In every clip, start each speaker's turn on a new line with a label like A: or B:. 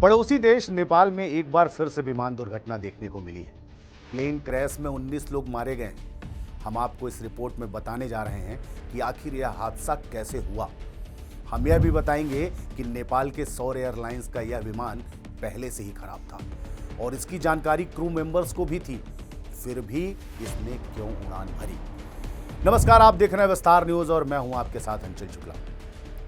A: पड़ोसी देश नेपाल में एक बार फिर से विमान दुर्घटना देखने को मिली है। प्लेन क्रैश में 19 लोग मारे गए। हम आपको इस रिपोर्ट में बताने जा रहे हैं कि आखिर यह हादसा कैसे हुआ। हम यह भी बताएंगे कि नेपाल के सौर एयरलाइंस का यह विमान पहले से ही खराब था और इसकी जानकारी क्रू मेंबर्स को भी थी, फिर भी इसने क्यों उड़ान भरी। नमस्कार, आप देख रहे हैं विस्तार न्यूज और मैं हूं आपके साथ अंचल शुक्ला।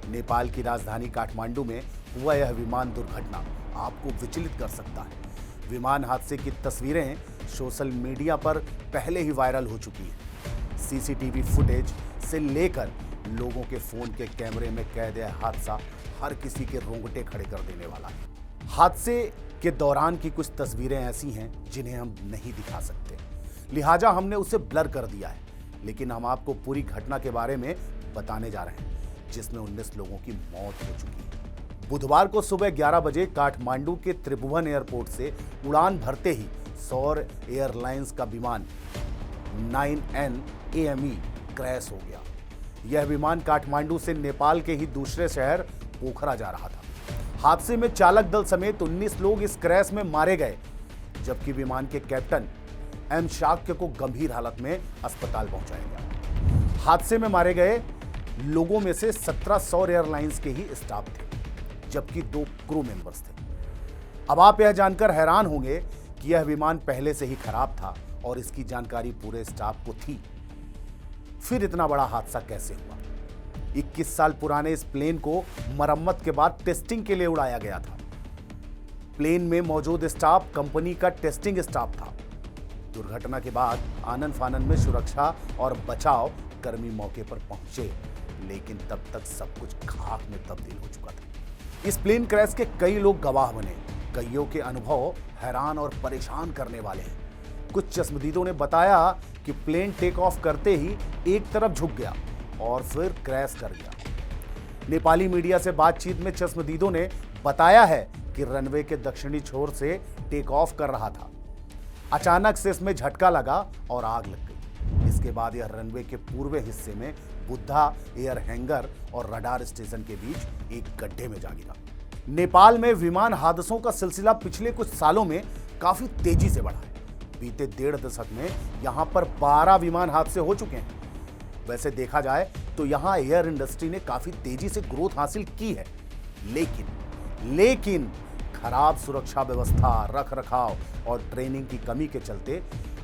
A: नेपाल की राजधानी काठमांडू में हुआ यह विमान दुर्घटना आपको विचलित कर सकता है। विमान हादसे की तस्वीरें सोशल मीडिया पर पहले ही वायरल हो चुकी हैं। सीसीटीवी फुटेज से लेकर लोगों के फोन के कैमरे में कैद यह हादसा हर किसी के रोंगटे खड़े कर देने वाला है। हादसे के दौरान की कुछ तस्वीरें ऐसी हैं जिन्हें हम नहीं दिखा सकते, लिहाजा हमने उसे ब्लर कर दिया है, लेकिन हम आपको पूरी घटना के बारे में बताने जा रहे हैं जिसमें 19 लोगों की मौत हो चुकी है। बुधवार को सुबह 11 बजे काठमांडू के त्रिभुवन एयरपोर्ट से उड़ान भरते ही सौर एयरलाइंस का विमान 9N AME क्रैश हो गया। यह विमान काठमांडू से नेपाल के ही दूसरे शहर पोखरा जा रहा था। हादसे में चालक दल समेत 19 लोग इस क्रैश में मारे गए, जबकि विमान के कैप्टन एम शाक्य को गंभीर हालत में अस्पताल पहुंचाया गया। हादसे में मारे गए लोगों में से 17 सौर एयरलाइंस के ही स्टाफ थे, जबकि 2 क्रू मेंबर्स थे। अब आप यह जानकर हैरान होंगे कि यह विमान पहले से ही खराब था और इसकी जानकारी पूरे स्टाफ को थी। फिर इतना बड़ा हादसा कैसे हुआ? 21 साल पुराने इस प्लेन को मरम्मत के बाद टेस्टिंग के लिए उड़ाया गया था। प्लेन में मौजूद स्टाफ कंपनी का टेस्टिंग स्टाफ था। दुर्घटना के बाद आनन फानन में सुरक्षा और बचाव कर्मी मौके पर पहुंचे, लेकिन तब तक सब कुछ खाक में तब्दील हो चुका था। इस प्लेन क्रैश के कई लोग गवाह बने। कईयों के अनुभव हैरान और परेशान करने वाले हैं। कुछ चश्मदीदों ने बताया कि प्लेन टेक ऑफ करते ही एक तरफ झुक गया और फिर क्रैश कर गया। नेपाली मीडिया से बातचीत में चश्मदीदों ने बताया है कि रनवे के दक्षिणी छोर से टेक ऑफ कर रहा था। अचानक से इसमें झटका लगा और आग लग गई। इसके बाद यह रनवे के पूर्वी हिस्से में बुद्धा एयर हैंगर और रडार स्टेशन के बीच एक गड्ढे में जा गिरा। नेपाल में विमान हादसों का सिलसिला पिछले कुछ सालों में काफी तेजी से बढ़ा है। बीते 1.5 दशक में यहां पर 12 विमान हादसे हो चुके हैं। वैसे देखा जाए तो यहां एयर इंडस्ट्री ने काफी तेजी से ग्रोथ हासिल की है, लेकिन खराब सुरक्षा व्यवस्था, रख रखाव और ट्रेनिंग की कमी के चलते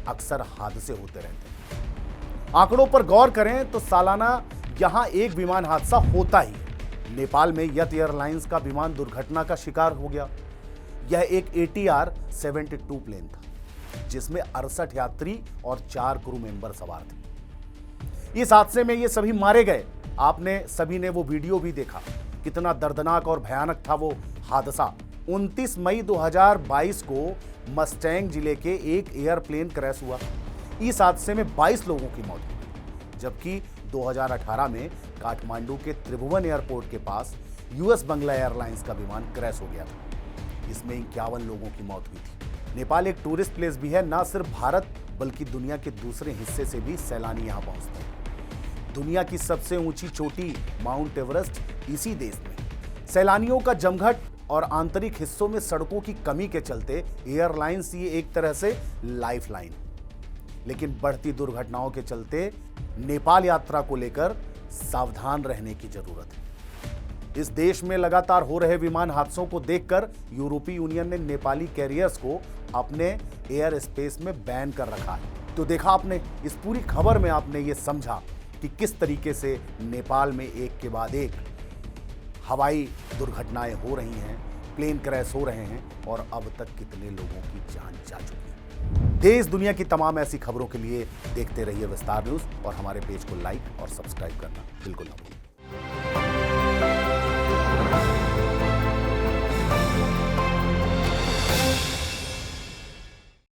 A: अक्सर हादसे होते रहते हैं। आंकड़ों पर गौर करें तो सालाना यहां एक विमान हादसा होता ही है। नेपाल में यत एयरलाइंस का विमान दुर्घटना का शिकार हो गया। यह एक ATR 72 प्लेन था, जिसमें 68 यात्री और 4 क्रू मेंबर सवार थे। इस हादसे में ये सभी मारे गए। आपने सभी ने वो वीडियो भी देखा, कितना दर्दनाक और भयानक था वो हादसा। 29 मई 2022 को मस्टैंग जिले के एक एयरप्लेन क्रैश हुआ। इस हादसे में 22 लोगों की मौत हुई, जबकि 2018 में काठमांडू के त्रिभुवन एयरपोर्ट के पास US बंगला एयरलाइंस का विमान क्रैश हो गया था। इसमें 51 लोगों की मौत हुई थी। नेपाल एक टूरिस्ट प्लेस भी है। न सिर्फ भारत बल्कि दुनिया के दूसरे हिस्से से भी सैलानी यहाँ पहुँचते हैं। दुनिया की सबसे ऊंची चोटी माउंट एवरेस्ट इसी देश में। सैलानियों का जमघट और आंतरिक हिस्सों में सड़कों की कमी के चलते एयरलाइंस ये एक तरह से लाइफलाइन। लेकिन बढ़ती दुर्घटनाओं के चलते नेपाल यात्रा को लेकर सावधान रहने की जरूरत है। इस देश में लगातार हो रहे विमान हादसों को देखकर यूरोपीय यूनियन ने नेपाली कैरियर्स को अपने एयर स्पेस में बैन कर रखा है। तो देखा आपने, इस पूरी खबर में आपने ये समझा कि किस तरीके से नेपाल में एक के बाद एक हवाई दुर्घटनाएं हो रही हैं, प्लेन क्रैश हो रहे हैं और अब तक कितने लोगों की जान जा चुकी है। देश दुनिया की तमाम ऐसी खबरों के लिए देखते रहिए विस्तार न्यूज और हमारे पेज को लाइक और सब्सक्राइब करना बिल्कुल ना भूलें।